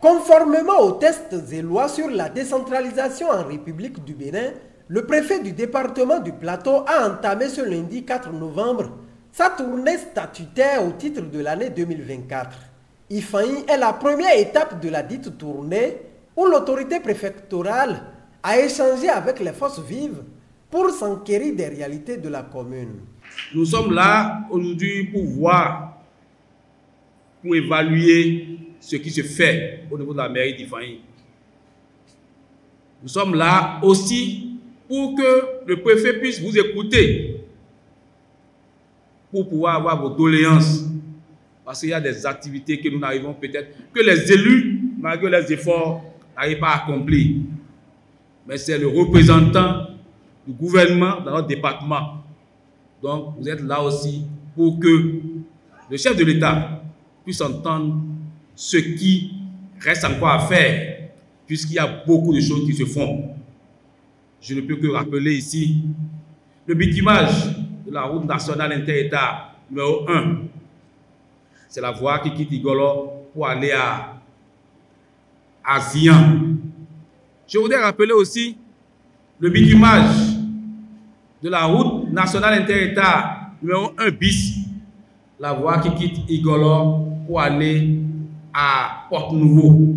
Conformément aux tests et lois sur la décentralisation en République du Bénin, le préfet du département du Plateau a entamé ce lundi 4 novembre sa tournée statutaire au titre de l'année 2024. Ifaï est la première étape de la dite tournée où l'autorité préfectorale a échangé avec les forces vives pour s'enquérir des réalités de la commune. Nous sommes là aujourd'hui pour voir, pour évaluer ce qui se fait au niveau de la mairie d'Ifaï. Nous sommes là aussi pour que le préfet puisse vous écouter, pour pouvoir avoir vos doléances. Parce qu'il y a des activités que nous n'arrivons peut-être, que les élus, malgré les efforts, n'arrivent pas à accomplir. Mais c'est le représentant du gouvernement dans notre département. Donc, vous êtes là aussi pour que le chef de l'État puisse entendre ce qui reste encore à faire, puisqu'il y a beaucoup de choses qui se font. Je ne peux que rappeler ici le bitumage de la route nationale inter-État numéro 1. C'est la voie qui quitte Igolo pour aller à Zian. Je voudrais rappeler aussi le bitumage de la route nationale inter-État numéro 1 bis. La voie qui quitte Igolo pour aller à Porte-Nouveau.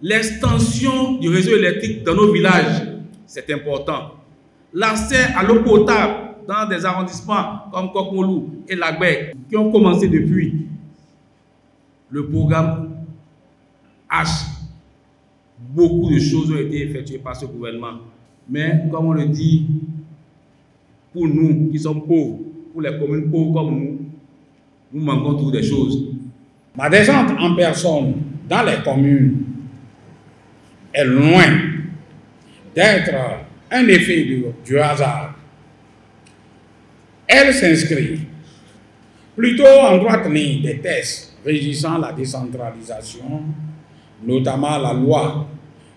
L'extension du réseau électrique dans nos villages, c'est important. L'accès à l'eau potable dans des arrondissements comme Kokmolou et Lagbek qui ont commencé depuis le programme H. Beaucoup de choses ont été effectuées par ce gouvernement. Mais comme on le dit, pour nous qui sommes pauvres, pour les communes pauvres comme nous manquons toujours des choses. Ma descente en personne dans les communes est loin d'être un effet du hasard. Elle s'inscrit plutôt en droite ligne des textes régissant la décentralisation, notamment la loi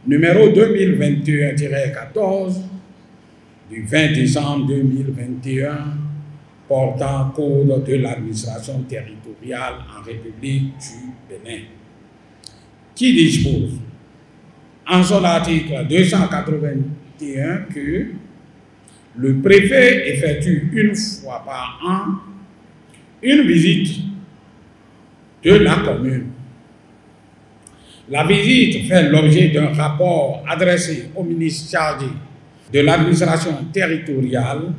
numéro 2021-14 du 20 décembre 2021 portant code de l'administration territoriale en République du Bénin, qui dispose en son article 281 que le préfet effectue une fois par an une visite de la commune. La visite fait l'objet d'un rapport adressé au ministre chargé de l'administration territoriale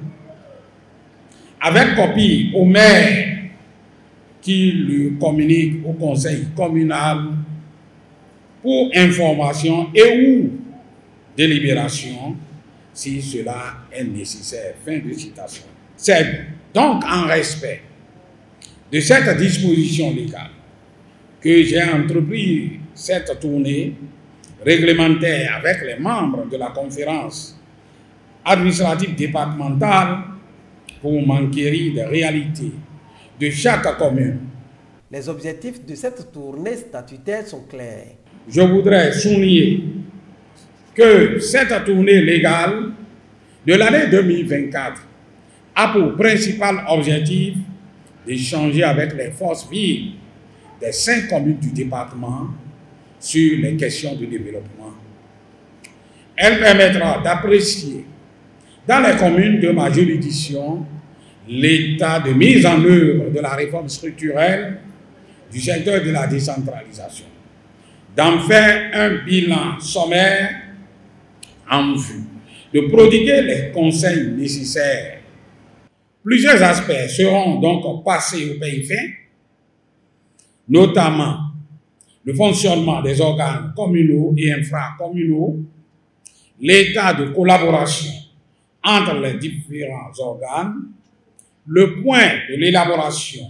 avec copie au maire qui le communique au conseil communal pour information et ou délibération si cela est nécessaire. Fin de citation. C'est donc en respect de cette disposition légale que j'ai entrepris cette tournée réglementaire avec les membres de la conférence administrative départementale pour m'enquérir des réalités de chaque commune. Les objectifs de cette tournée statutaire sont clairs. Je voudrais souligner que cette tournée légale de l'année 2024 a pour principal objectif d'échanger avec les forces vives des 5 communes du département sur les questions de développement. Elle permettra d'apprécier dans les communes de ma juridiction l'état de mise en œuvre de la réforme structurelle du secteur de la décentralisation, d'en faire un bilan sommaire en vue de prodiguer les conseils nécessaires. Plusieurs aspects seront donc passés au peigne fin, notamment le fonctionnement des organes communaux et infracommunaux, l'état de collaboration entre les différents organes, le point de l'élaboration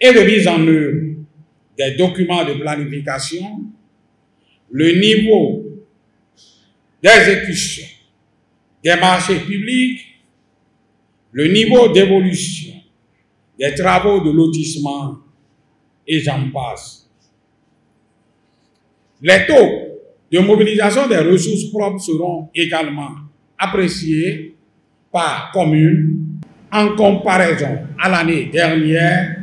et de mise en œuvre des documents de planification, le niveau d'exécution des marchés publics, le niveau d'évolution des travaux de lotissement et j'en passe. Les taux de mobilisation des ressources propres seront également appréciés par commune en comparaison à l'année dernière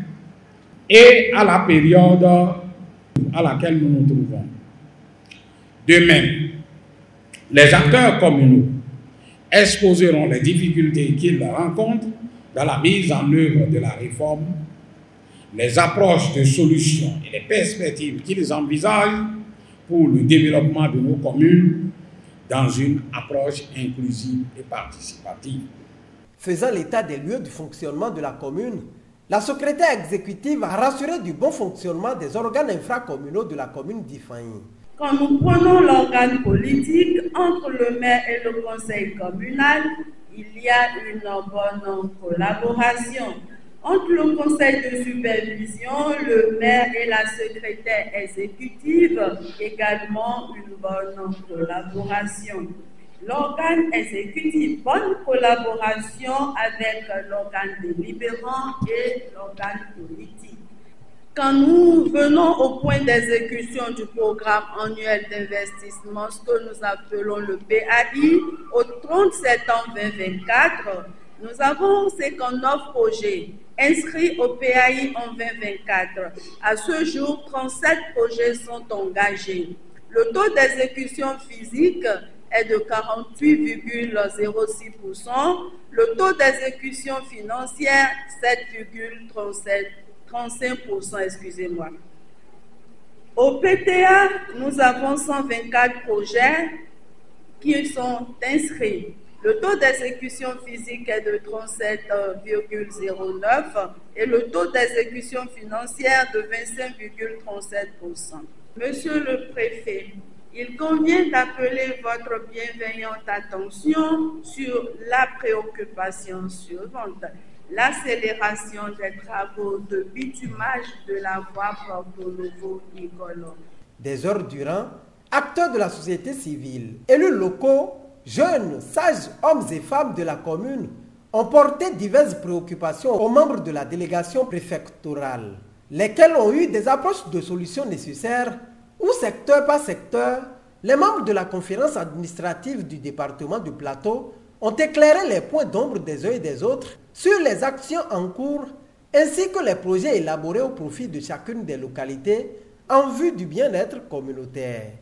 et à la période à laquelle nous nous trouvons. De même, les acteurs communaux exposeront les difficultés qu'ils rencontrent dans la mise en œuvre de la réforme, les approches de solutions et les perspectives qu'ils envisagent pour le développement de nos communes dans une approche inclusive et participative. Faisant l'état des lieux du fonctionnement de la commune, la secrétaire exécutive a rassuré du bon fonctionnement des organes infracommunaux de la commune d'Ifani. Quand nous prenons l'organe politique entre le maire et le conseil communal, il y a une bonne collaboration. Entre le conseil de supervision, le maire et la secrétaire exécutive, également une bonne collaboration. L'organe exécutif, bonne collaboration avec l'organe délibérant et l'organe politique. Quand nous venons au point d'exécution du programme annuel d'investissement, ce que nous appelons le PAI, au 30 septembre 2024, nous avons 59 projets inscrits au PAI en 2024. À ce jour, 37 projets sont engagés. Le taux d'exécution physique est de 48,06%. Le taux d'exécution financière, 7,35%, excusez-moi. Au PTA, nous avons 124 projets qui sont inscrits. Le taux d'exécution physique est de 37,09% et le taux d'exécution financière de 25,37%. Monsieur le préfet, il convient d'appeler votre bienveillante attention sur la préoccupation suivante: l'accélération des travaux de bitumage de la voie Porto-Novo-Nicolò. Des heures durant, acteurs de la société civile, élus locaux, jeunes, sages, hommes et femmes de la commune ont porté diverses préoccupations aux membres de la délégation préfectorale, lesquels ont eu des approches de solutions nécessaires où, secteur par secteur, les membres de la conférence administrative du département du Plateau ont éclairé les points d'ombre des uns et des autres sur les actions en cours ainsi que les projets élaborés au profit de chacune des localités en vue du bien-être communautaire.